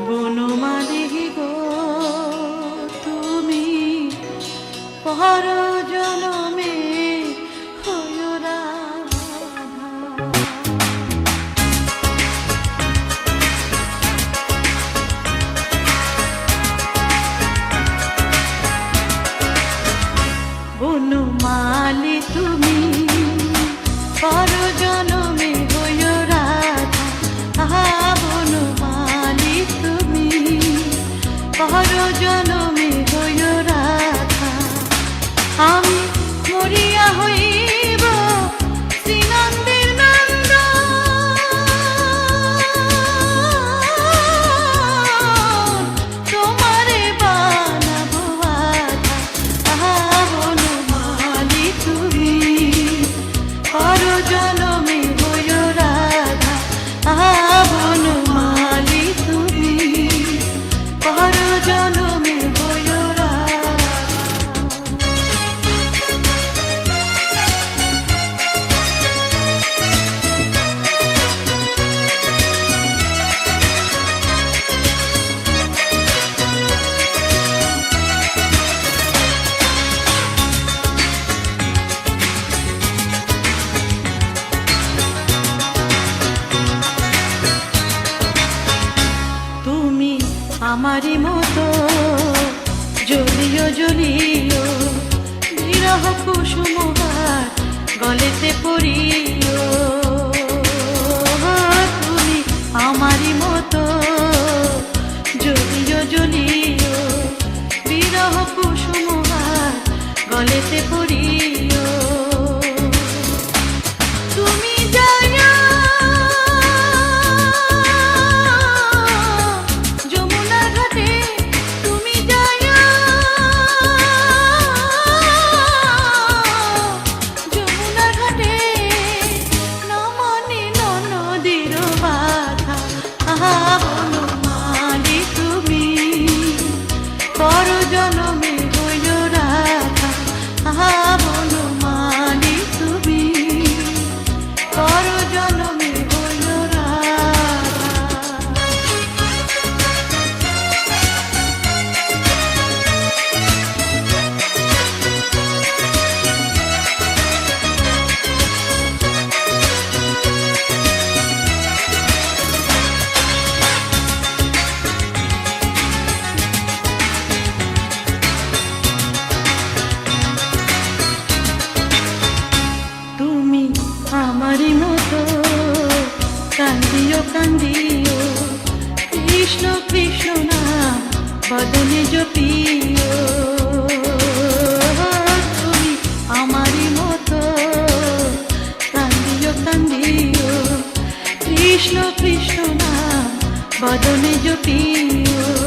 বনমালী গো তুমি পর জনমে হয়ো রাধা। বনমালী তুমি পর জনমে হয়ো রাধা। বনমালী তুমি পর জনমে হয়ো রাধা। আমি মরিয়া হইব শ্রীনন্দের নন্দ, তোমারে বানাবো আধা। বনমালী তুমি পর জনমে হয়ো রাধা। বনমালী তুমি পর জনমে হয়ো রাধা। তুমি আমারি মতো জ্বলিও জ্বলিও, বিরহ কুসুমহার গলেতে পড়িও। তুমি আমারি মতো জ্বলিও জ্বলিও, বিরহ কুসুমহার গলেতে পড়িও। তুমি যাইয়া যমুনা ঘাটে, তুমি যাইয়া যমুনা ঘাটে, নমনি নদীর বাধা। বনমালী তুমি পর জনমে হইও রাধা। বনমালী তুমি পর জনমে হইও রাধা। তুমি আমারি মতো কান্দিও কান্দিও, কৃষ্ণ কৃষ্ণ নাম বদনে জপিও। তুমি আমারি মতো কান্দিও কান্দিও, কৃষ্ণ কৃষ্ণ নাম বদনে জপিও।